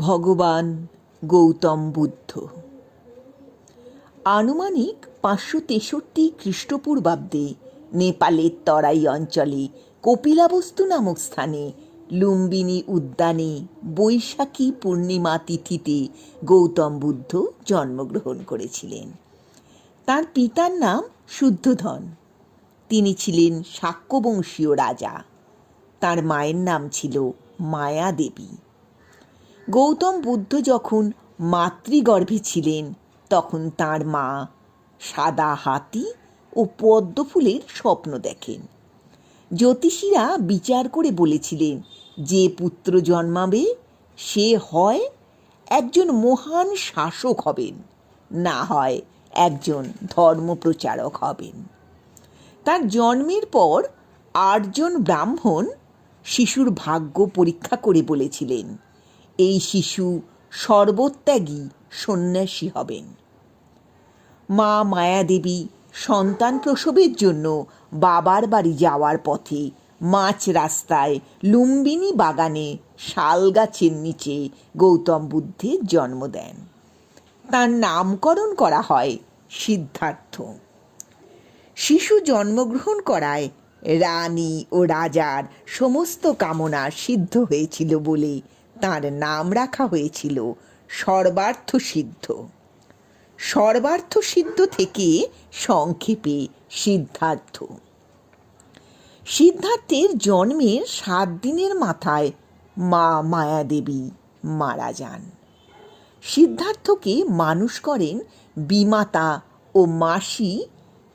ভগবান গৌতম বুদ্ধ। আনুমানিক 563 খ্রিস্টপূর্বাব্দে নেপালের তরাই অঞ্চলে কপিলাবস্তু নামক স্থানে লুম্বিনী উদ্যানে বৈশাখী পূর্ণিমা তিথিতে গৌতম বুদ্ধ জন্মগ্রহণ করেছিলেন। তার পিতার নাম শুদ্ধোধন। তিনি ছিলেন শাক্যবংশীয় রাজা। তার মায়ের নাম ছিল মায়া দেবী। গৌতম বুদ্ধ যখন মাতৃগর্ভে ছিলেন তখন তার মা সাদা হাতি ও পদ্ম ফুলের স্বপ্ন দেখেন। জ্যোতিষীরা বিচার করে বলেছিলেন যে পুত্র জন্মাবে সে হয় একজন মহান শাসক হবেন, না হয় একজন ধর্মপ্রচারক হবেন। তার জন্মের পর 8 জন ব্রাহ্মণ শিশুর ভাগ্য পরীক্ষা করে বলেছিলেন এই শিশু সর্বত্যাগী সন্ন্যাসী হবেন। মা মায়াদেবী সন্তান প্রসবের জন্য বাবার বাড়ি যাওয়ার পথে মাঝ রাস্তায় লুম্বিনী বাগানে শাল গাছের নিচে গৌতম বুদ্ধের জন্ম দেন। তার নামকরণ করা হয় সিদ্ধার্থ। শিশু জন্মগ্রহণ করায় রানী ও রাজার সমস্ত কামনা সিদ্ধ হয়েছিল বলে তার নাম রাখা হয়েছিল সর্বার্থ সিদ্ধ। সর্বার্থ সিদ্ধ থেকে সংক্ষেপে সিদ্ধার্থ। সিদ্ধার্থের জন্মের 7 দিনের মাথায় মা মায়াদেবী মারা যান। সিদ্ধার্থকে মানুষ করেন বিমাতা ও মাসি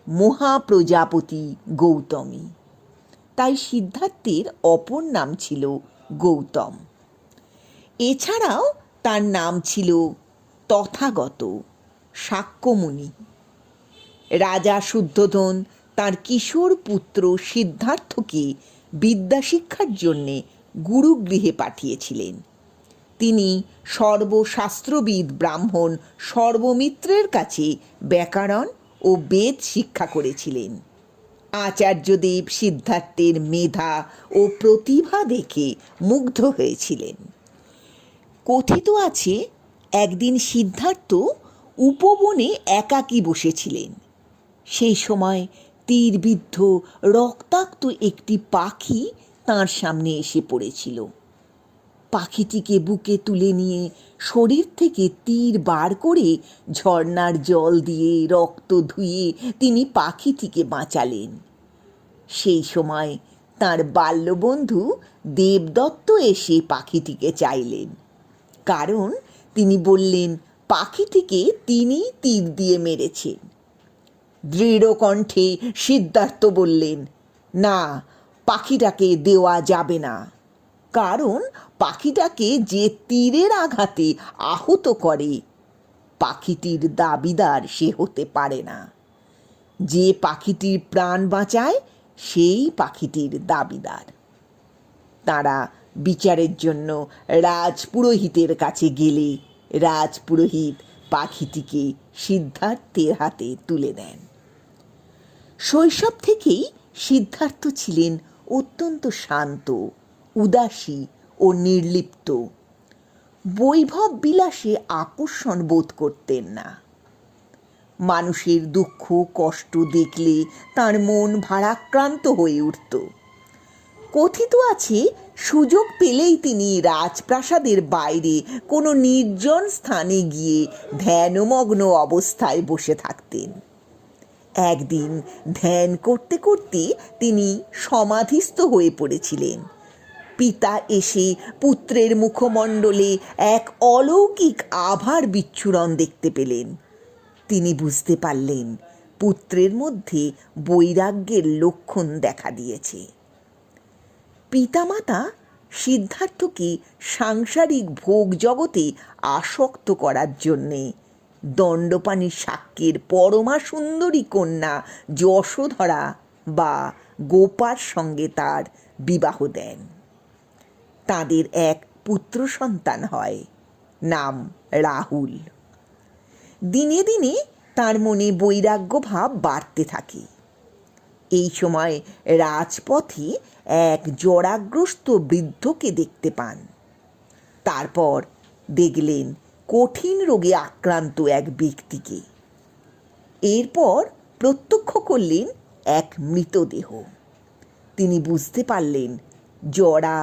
মহাপ্রজাপতি গৌতমী। তাই সিদ্ধার্থের অপর নাম ছিল গৌতম। এছাড়াও তার নাম ছিল তথাগত, শাক্যমুনি। রাজা শুদ্ধোধন তার কিশোর পুত্র সিদ্ধার্থকে বিদ্যাশিক্ষার জন্যে গুরুগৃহে পাঠিয়েছিলেন। তিনি সর্বশাস্ত্রবিদ ব্রাহ্মণ সর্বমিত্রের কাছে ব্যাকরণ ও বেদ শিক্ষা করেছিলেন। আচার্যদেব সিদ্ধার্থের মেধা ও প্রতিভা দেখে মুগ্ধ হয়েছিলেন। কথিত আছে একদিন সিদ্ধার্থ উপবনে একাকী বসেছিলেন। সেই সময় তীরবিদ্ধ রক্তাক্ত একটি পাখি তাঁর সামনে এসে পড়েছিল। পাখিটিকে বুকে তুলে নিয়ে শরীর থেকে তীর বার করে ঝর্ণার জল দিয়ে রক্ত ধুয়ে তিনি পাখিটিকে বাঁচালেন। সেই সময় তাঁর বাল্যবন্ধু দেবদত্ত এসে পাখিটিকে চাইলেন, কারণ তিনি বললেন পাখিটিকে তিনি তীর দিয়ে মেরেছেন। দৃঢ় কণ্ঠে সিদ্ধার্থ বললেন, না, পাখিটাকে দেওয়া যাবে না, কারণ পাখিটাকে যে তীরের আঘাতে আহত করে পাখিটির দাবিদার সে হতে পারে না। যে পাখিটির প্রাণ বাঁচায় সেই পাখিটির দাবিদার। তারা বিচারের জন্য রাজপুরোহিতের কাছে গেলে রাজপুরোহিত পাখিটিকে সিদ্ধার্থের হাতে তুলে দেন। শৈশব থেকেই সিদ্ধার্থ ছিলেন অত্যন্ত শান্ত, উদাসী ও নির্লিপ্ত। বৈভব বিলাসে আকর্ষণ বোধ করতেন না। মানুষের দুঃখ কষ্ট দেখলে তার মন ভারাক্রান্ত হয়ে উঠত। কথিত আছে সুযোগ পেলেই তিনি রাজপ্রাসাদের বাইরে কোনো নির্জন স্থানে গিয়ে ধ্যানমগ্ন অবস্থায় বসে থাকতেন। একদিন ধ্যান করতে করতে তিনি সমাধিস্থ হয়ে পড়েছিলেন। পিতা এসে পুত্রের মুখমণ্ডলে এক অলৌকিক আভার বিচ্ছুরণ দেখতে পেলেন। তিনি বুঝতে পারলেন পুত্রের মধ্যে বৈরাগ্যের লক্ষণ দেখা দিয়েছে। পিতামাতা সিদ্ধার্থকে সাংসারিক ভোগ জগতে আসক্ত করার জন্যে দণ্ডপাণি শাক্যের পরমা সুন্দরী কন্যা যশোধরা বা গোপার সঙ্গে তার বিবাহ দেন। তাদের এক পুত্র সন্তান হয়, নাম রাহুল। দিনে দিনে তার মনে বৈরাগ্য ভাব বাড়তে থাকে। এই সময় রাজপথে এক জরাগ্রস্ত বৃদ্ধকে দেখতে পান। তারপর দেখলেন কঠিন রোগে আক্রান্ত এক ব্যক্তিকে। এরপর প্রত্যক্ষ করলেন এক মৃতদেহ। তিনি বুঝতে পারলেন জরা,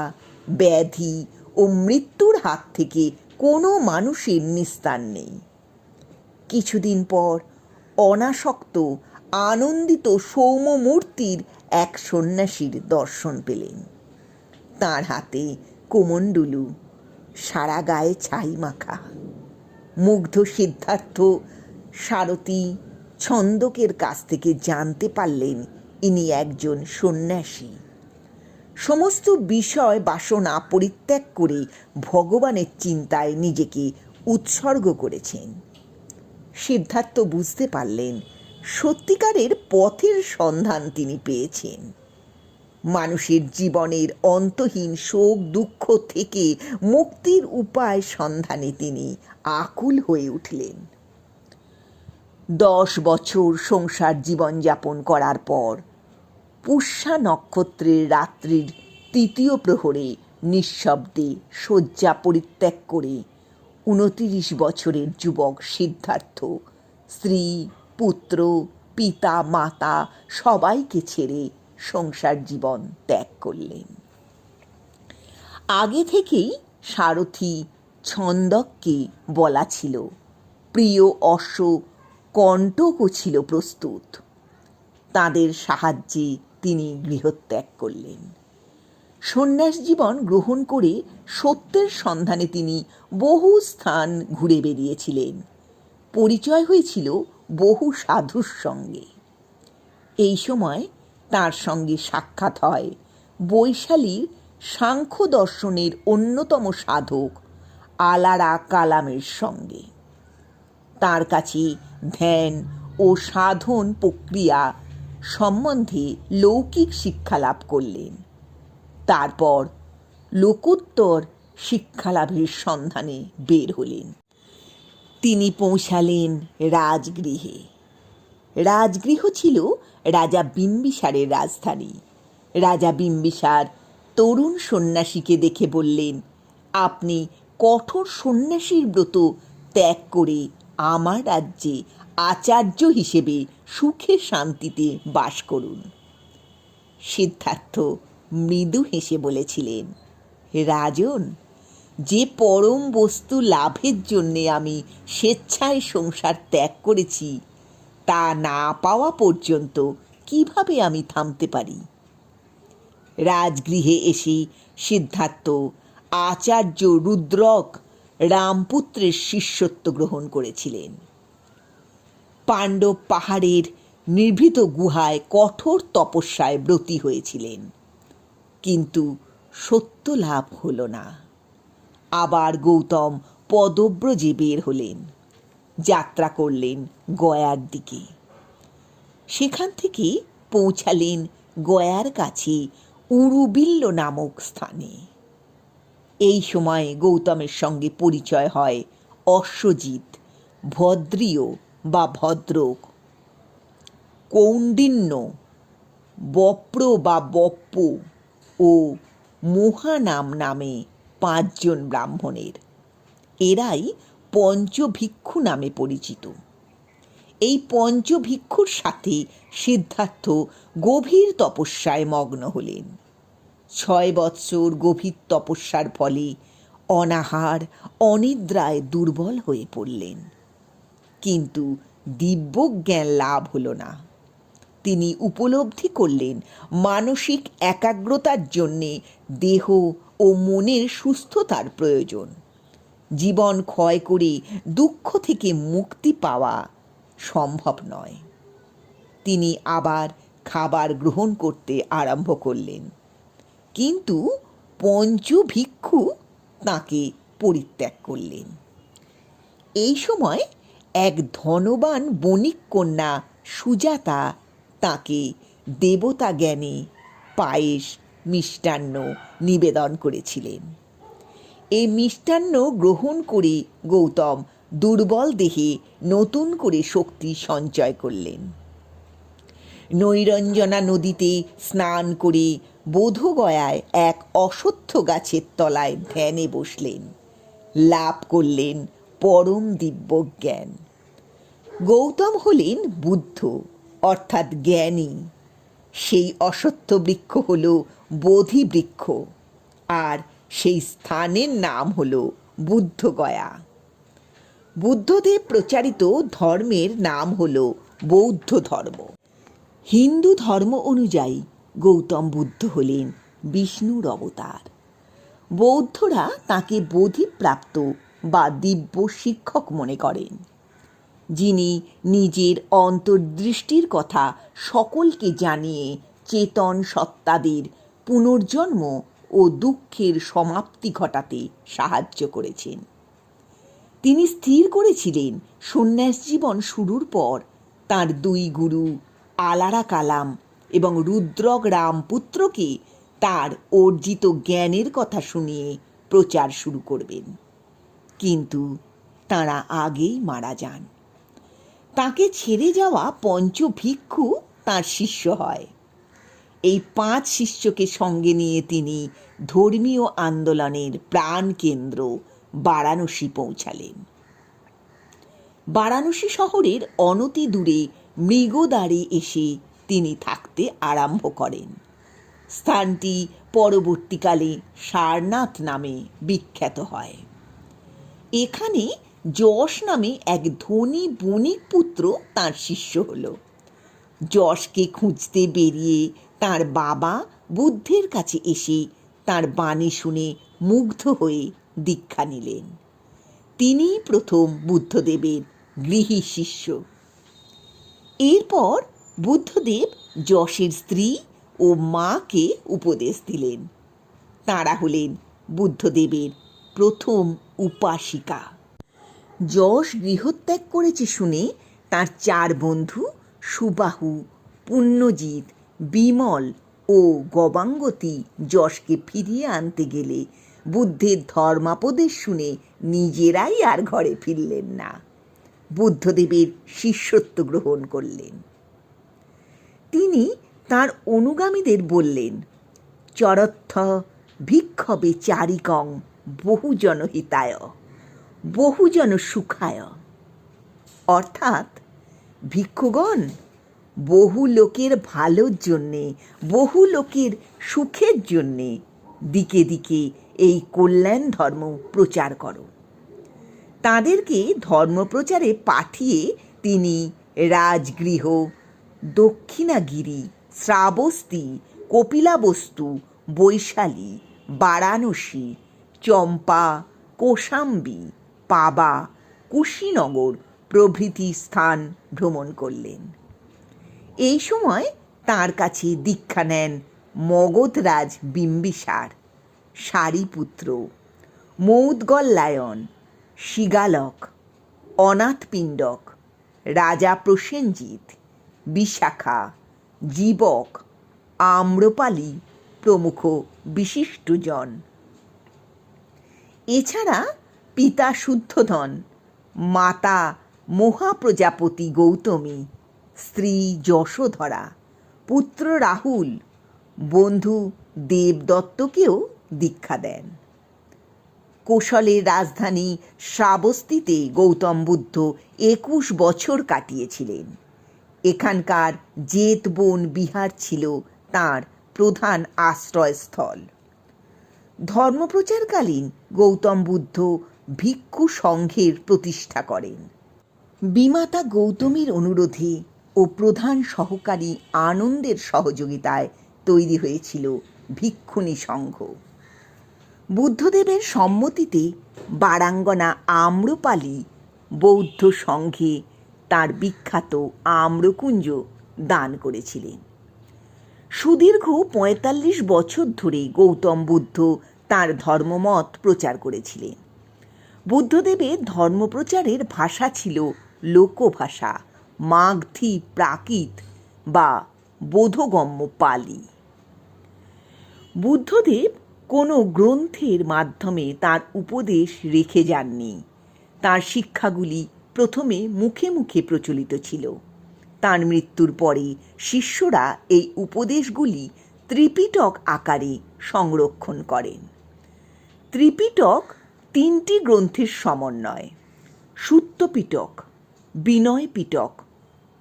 ব্যাধি ও মৃত্যুর হাত থেকে কোনো মানুষের নিস্তার নেই। কিছুদিন পর অনাসক্ত, আনন্দিত সৌম্যমূর্তির এক সন্ন্যাসীর দর্শন পেলেন। তাঁর হাতে কোমণ্ডলু, সারা গায়ে ছাই মাখা। মুগ্ধ সিদ্ধার্থ সারথী ছন্দকের কাছ থেকে জানতে পারলেন ইনি একজন সন্ন্যাসী। সমস্ত বিষয় বাসনা পরিত্যাগ করে ভগবানের চিন্তায় নিজেকে উৎসর্গ করেছেন। সিদ্ধার্থ বুঝতে পারলেন সত্যিকারের পথের সন্ধান তিনি পেয়েছেন। মানুষের জীবনের অন্তহীন শোক দুঃখ থেকে মুক্তির উপায় সন্ধানে তিনি আকুল হয়ে উঠলেন। 10 বছর সংসার জীবনযাপন করার পর পুষ্যা নক্ষত্রের রাত্রির 3য় প্রহরে নিঃশব্দে শয্যা পরিত্যাগ করে 29 বছরের যুবক সিদ্ধার্থ স্ত্রী, পুত্র, পিতা, মাতা সবাইকে ছেড়ে সংসার জীবন ত্যাগ করলেন। আগে থেকেই সারথী ছন্দককে বলা ছিল, প্রিয় অশ্ব কণ্টকও ছিল প্রস্তুত। তাদের সাহায্যে তিনি গৃহত্যাগ করলেন। সন্ন্যাস জীবন গ্রহণ করে সত্যের সন্ধানে তিনি বহু স্থান ঘুরে বেরিয়েছিলেন। পরিচয় হয়েছিল বহু সাধুর সঙ্গে। এই সময় তার সঙ্গে সাক্ষাৎ হয় বৈশালীর সাংখ্য দর্শনের অন্যতম সাধক আলারা কালামের সঙ্গে। তার কাছে ধ্যান ও সাধন প্রক্রিয়া সম্বন্ধে লৌকিক শিক্ষা লাভ করলেন। তারপর লোকোত্তর শিক্ষালাভের সন্ধানে বের হলেন। তিনি পৌঁছালেন রাজগৃহে। রাজগৃহ ছিল রাজা বিম্বিসারের রাজধানী। রাজা বিম্বিসার তরুণ সন্ন্যাসীকে দেখে বললেন, আপনি কঠোর সন্ন্যাসীর ব্রত ত্যাগ করে আমার রাজ্যে আচার্য হিসেবে সুখে শান্তিতে বাস করুন। সিদ্ধার্থ মৃদু হেসে বলেছিলেন, রাজন, যে পরম বস্তু লাভের জন্যে আমি স্বেচ্ছায় সংসার ত্যাগ করেছি তা না পাওয়া পর্যন্ত কিভাবে আমি থামতে পারি? রাজগৃহে এসে সিদ্ধার্থ আচার্য রুদ্রক রামপুত্রের শিষ্যত্ব গ্রহণ করেছিলেন। পাণ্ডব পাহাড়ের নিভৃত গুহায় কঠোর তপস্যায় ব্রতী হয়েছিলেন, কিন্তু সত্য লাভ হল না। আবার গৌতম পদব্রজে বের হলেন, যাত্রা করলেন গয়ার দিকে। সেখান থেকে পৌঁছালেন গয়ার কাছে উরুবিল্ল নামক স্থানে। এই সময় গৌতমের সঙ্গে পরিচয় হয় অশ্বজিৎ, ভদ্রীয় বা ভদ্রক, কৌণ্ডিন্য, বপ্র বা বপ্প ও মহানাম নামে 5 জন ব্রাহ্মণের। এরাই পঞ্চভিক্ষু নামে পরিচিত। এই পঞ্চভিক্ষুর সাথে সিদ্ধার্থ গভীর তপস্যায় মগ্ন হলেন। 6 বৎসর গভীর তপস্যার ফলে অনাহার অনিদ্রায় দুর্বল হয়ে পড়লেন, কিন্তু দিব্য জ্ঞান লাভ হল না। তিনি উপলব্ধি করলেন মানসিক একাগ্রতার জন্যে দেহ ও মনের সুস্থতার প্রয়োজন। জীবন ক্ষয় করে দুঃখ থেকে মুক্তি পাওয়া সম্ভব নয়। তিনি আবার খাবার গ্রহণ করতে আরম্ভ করলেন, কিন্তু পঞ্চভিক্ষু তাঁকে পরিত্যাগ করলেন। এই সময় এক ধনবান বণিক কন্যা সুজাতা তাঁকে দেবতা জ্ঞানে পায়েস, মিষ্টান্ন নিবেদন করেছিলেন। এই মিষ্টান্ন গ্রহণ করে গৌতম দুর্বল দেহে নতুন করে শক্তি সঞ্চয় করলেন। নৈরঞ্জনা নদীতে স্নান করে বোধগয়ায় এক অশ্বত্থ গাছের তলায় ধ্যানে বসলেন। লাভ করলেন পরম দিব্য জ্ঞান। গৌতম হলেন বুদ্ধ অর্থাৎ জ্ঞানী। সেই অশ্বত্থ বৃক্ষ হল বোধি বৃক্ষ, আর সেই স্থানের নাম হল বুদ্ধগয়া। বুদ্ধদেব প্রচারিত ধর্মের নাম হল বৌদ্ধ ধর্ম। হিন্দু ধর্ম অনুযায়ী গৌতম বুদ্ধ হলেন বিষ্ণুর অবতার। বৌদ্ধরা তাকে বোধিপ্রাপ্ত বা দিব্য শিক্ষক মনে করেন, যিনি নিজের অন্তর্দৃষ্টির কথা সকলকে জানিয়ে চেতন সত্তাদের পুনর্জন্ম ও দুঃখের সমাপ্তি ঘটাতে সাহায্য করেছেন। তিনি স্থির করেছিলেন সন্ন্যাস জীবন শুরুর পর তাঁর দুই গুরু আলারা কালাম এবং রুদ্রক রামপুত্রকে তার অর্জিত জ্ঞানের কথা শুনিয়ে প্রচার শুরু করবেন, কিন্তু তাঁরা আগেই মারা যান। তাকে ছেড়ে যাওয়া পঞ্চভিক্ষু তাঁর শিষ্য হয়। এই 5 শিষ্যকে সঙ্গে নিয়ে তিনি ধর্মীয় আন্দোলনের প্রাণকেন্দ্র বারাণসী পৌঁছালেন। বারাণসী শহরের অনতি দূরে মৃগদ্বারে এসে তিনি থাকতে আরম্ভ করেন। স্থানটি পরবর্তীকালে সারনাথ নামে বিখ্যাত হয়। এখানে যশ নামে এক ধনী বণিক পুত্র তাঁর শিষ্য হল। যশকে খুঁজতে বেরিয়ে তাঁর বাবা বুদ্ধের কাছে এসে তাঁর বাণী শুনে মুগ্ধ হয়ে দীক্ষা নিলেন। তিনিই প্রথম বুদ্ধদেবের গৃহী শিষ্য। এরপর বুদ্ধদেব যশের স্ত্রী ও মাকে উপদেশ দিলেন। তাঁরা হলেন বুদ্ধদেবের প্রথম উপাসিকা। যশ গৃহত্যাগ করেছে শুনে তাঁর 4 বন্ধু সুবাহু, পুণ্যজিৎ, বিমল ও গবাঙ্গতী যশকে ফিরিয়ে আনতে গেলে বুদ্ধের ধর্মাপদেশ শুনে নিজেরাই আর ঘরে ফিরলেন না, বুদ্ধদেবের শিষ্যত্ব গ্রহণ করলেন। তিনি তাঁর অনুগামীদের বললেন, চরত্থ ভিক্ষবে চারিকং বহুজন হিতায় বহুজন সুখায়। অর্থাৎ, ভিক্ষুগণ, বহু লোকের ভালোর জন্যে, বহু লোকের সুখের জন্যে দিকে দিকে এই কল্যাণ ধর্ম প্রচার করো। তাদেরকে ধর্মপ্রচারে পাঠিয়ে তিনি রাজগৃহ, দক্ষিণাগিরি, শ্রাবস্তি, কপিলাবস্তু, বৈশালী, বারাণসী, চম্পা, কোশাম্বী, পাবা, কুশীনগর প্রভৃতি স্থান ভ্রমণ করলেন। এই সময় তাঁর কাছে দীক্ষা নেন মগধরাজ বিম্বিসার, সারিপুত্র, মৌদ্গল্যায়ন, শিগালক, অনাথপিণ্ডক, রাজা প্রসেনজিৎ, বিশাখা, জীবক, আম্রপালি প্রমুখ বিশিষ্টজন। এছাড়া পিতা শুদ্ধোধন, মাতা মহাপ্রজাপতি গৌতমী, স্ত্রী যশোধরা, পুত্র রাহুল, বন্ধু দেবদত্তকেও দীক্ষা দেন। কোশলের রাজধানী শ্রাবস্তিতে গৌতম বুদ্ধ 21 বছর কাটিয়েছিলেন। এখানকার জেতবন বিহার ছিল তাঁর প্রধান আশ্রয়স্থল। ধর্মপ্রচারকালীন গৌতম বুদ্ধ ভিক্ষু সংঘের প্রতিষ্ঠা করেন। বিমাতা গৌতমীর অনুরোধে ও প্রধান সহকারী আনন্দের সহযোগিতায় তৈরি হয়েছিল ভিক্ষুণী সংঘ। বুদ্ধদেবের সম্মতিতে বারাঙ্গনা আম্রপালি বৌদ্ধ সংঘে তার বিখ্যাত আম্রকুঞ্জ দান করেছিলেন। সুদীর্ঘ 45 বছর ধরে গৌতম বুদ্ধ তাঁর ধর্মমত প্রচার করেছিলেন। বুদ্ধদেবের ধর্মপ্রচারের ভাষা ছিল লোকভাষা, মাগধী প্রাকৃত বা বোধগম্য পালি। বুদ্ধদেব কোনো গ্রন্থের মাধ্যমে তার উপদেশ রেখে যাননি। তার শিক্ষাগুলি প্রথমে মুখে মুখে প্রচলিত ছিল। তাঁর মৃত্যুর পরে শিষ্যরা এই উপদেশগুলি ত্রিপিটক আকারে সংরক্ষণ করেন। ত্রিপিটক তিনটি গ্রন্থের সমন্বয়: সুত্ত পিটক, বিনয় পিটক,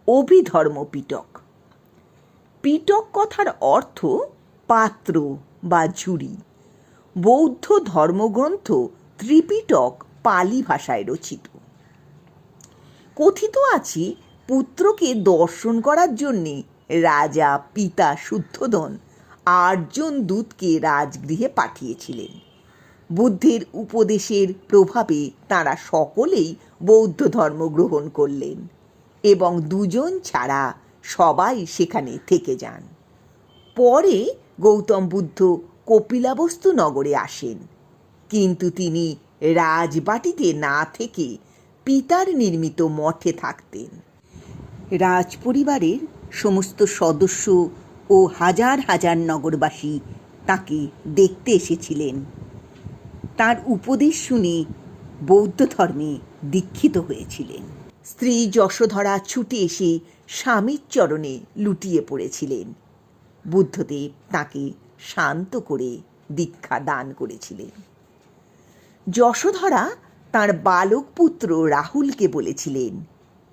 অভিধর্ম পিটক। পিটক কথার অর্থ পাত্র বা ঝুড়ি। বৌদ্ধ ধর্মগ্রন্থ ত্রিপিটক পালি ভাষায় রচিত। কথিত আছে, পুত্রকে দর্শন করার জন্যে রাজা পিতা শুদ্ধোদন 8 জন দূতকে রাজগৃহে পাঠিয়েছিলেন। বুদ্ধের উপদেশের প্রভাবে তাঁরা সকলেই বৌদ্ধ ধর্ম গ্রহণ করলেন এবং 2 জন ছাড়া সবাই সেখানে থেকে যান। পরে গৌতম বুদ্ধ কপিলাবস্তু নগরে আসেন, কিন্তু তিনি রাজবাটিতে না থেকে পিতার নির্মিত মঠে থাকতেন। রাজপরিবারের সমস্ত সদস্য ও হাজার হাজার নগরবাসী তাকে দেখতে এসেছিলেন। তার উপদেশ শুনে বৌদ্ধ ধর্মে দীক্ষিত হয়েছিলেন। স্ত্রী যশোধরা ছুটে এসে স্বামীর চরণে লুটিয়ে পড়েছিলেন। বুদ্ধদেব তাকে শান্ত করে দীক্ষা দান করেছিলেন। যশোধরা তাঁর বালক পুত্র রাহুলকে বলেছিলেন,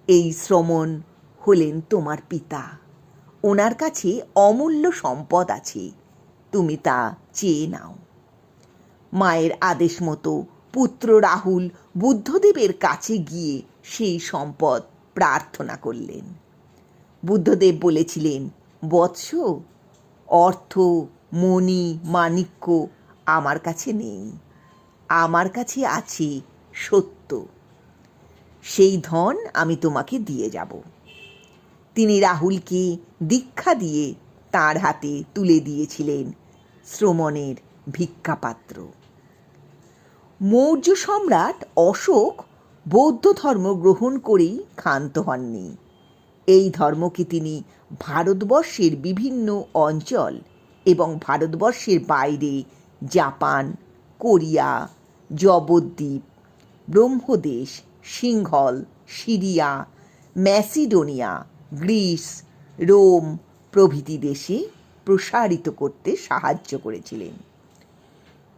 এই শ্রমণ হলেন তোমার পিতা। ওনার কাছে অমূল্য সম্পদ আছে, তুমি তা চেয়ে নাও। মায়ের আদেশ মতো পুত্র রাহুল বুদ্ধদেবের কাছে গিয়ে সেই সম্পদ প্রার্থনা করলেন। বুদ্ধদেব বলেছিলেন, বৎস, অর্থ, মণি, মাণিক্য আমার কাছে নেই, আমার কাছে আছে সত্য। সেই ধন আমি তোমাকে দিয়ে যাব। তিনি রাহুলকে দীক্ষা দিয়ে তার হাতে তুলে দিয়েছিলেন শ্রমণের ভিক্ষাপাত্র। মৌর্য সম্রাট অশোক বৌদ্ধ ধর্ম গ্রহণ করেই ক্ষান্ত হননি। এই ধর্মকে তিনি ভারতবর্ষের বিভিন্ন অঞ্চল এবং ভারতবর্ষের বাইরে জাপান, কোরিয়া, জবদ্বীপ, ব্রহ্মদেশ, সিংহল, সিরিয়া, ম্যাসিডোনিয়া, গ্রিস, রোম প্রভৃতি দেশে প্রসারিত করতে সাহায্য করেছিলেন।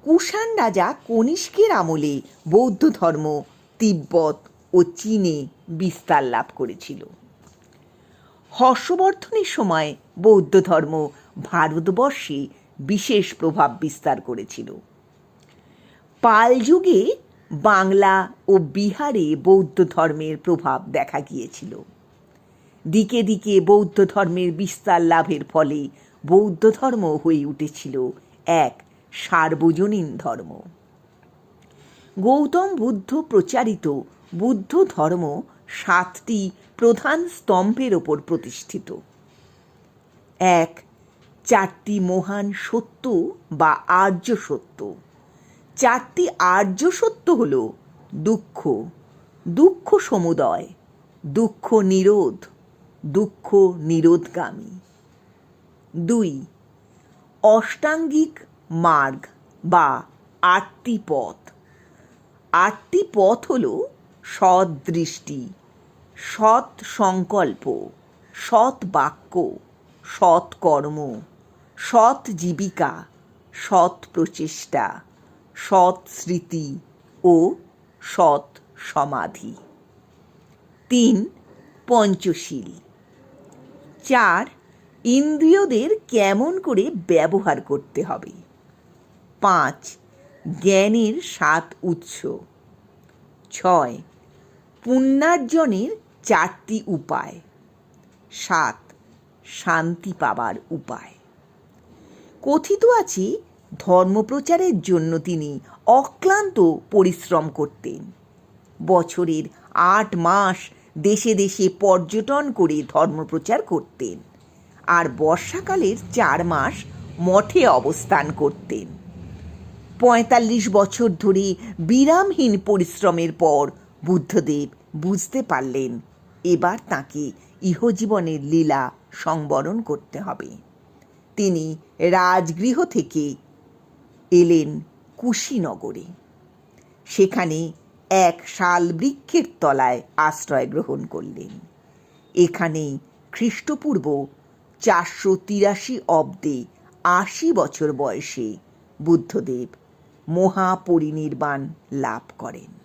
কুষাণ রাজা কনিষ্কের আমলে বৌদ্ধ ধর্ম তিব্বত ও চীনে বিস্তার লাভ করেছিল। হর্ষবর্ধনের সময় বৌদ্ধ ধর্ম ভারতবর্ষে বিশেষ প্রভাব বিস্তার করেছিল। পাল যুগে বাংলা ও বিহারে বৌদ্ধ ধর্মের প্রভাব দেখা গিয়েছিল। দিকে দিকে বৌদ্ধ ধর্মের বিস্তার লাভের ফলে বৌদ্ধ ধর্ম হয়ে উঠেছিল এক সার্বজনীন ধর্ম। গৌতম বুদ্ধ প্রচারিত বুদ্ধ ধর্ম 7টি প্রধান স্তম্ভের ওপর প্রতিষ্ঠিত। 1. 4টি মহান সত্য বা আর্য সত্য। 4টি আর্য সত্য হল দুঃখ, দুঃখ সমুদয়, দুঃখ নিরোধ, দুঃখ নিরোধগামী। 2. অষ্টাঙ্গিক মার্গ বা 8টি পথ। 8টি পথ হল সৎ দৃষ্টি, সৎ সংকল্প, সৎ বাক্য, সৎ কর্ম, সৎ জীবিকা, সৎ প্রচেষ্টা, সৎ স্মৃতি ও সৎ সমাধি। 3. পঞ্চশীল। 4. ইন্দ্রিয়দের কেমন করে ব্যবহার করতে হবে। 5. জ্ঞানের 7 উৎস। 6. পুণ্যার্জনের 4টি উপায়। 7. শান্তি পাবার উপায়। কথিত আছে, ধর্মপ্রচারের জন্য তিনি অক্লান্ত পরিশ্রম করতেন। বছরের 8 মাস দেশে দেশে পর্যটন করে ধর্মপ্রচার করতেন, আর বর্ষাকালের 4 মাস মঠে অবস্থান করতেন। 45 বছর ধরে বিরামহীন পরিশ্রমের পর বুদ্ধদেব বুঝতে পারলেন, এবার তাঁকে ইহজীবনের লীলা সংবরণ করতে হবে। তিনি রাজগৃহ থেকে এলেন কুশীনগরে। সেখানে এক শাল বৃক্ষের তলায় আশ্রয় গ্রহণ করলেন। এখানেই খ্রিস্টপূর্ব 483 অব্দে 80 বছর বয়সে বুদ্ধদেব মহাপরিনির্বাণ লাভ করেন।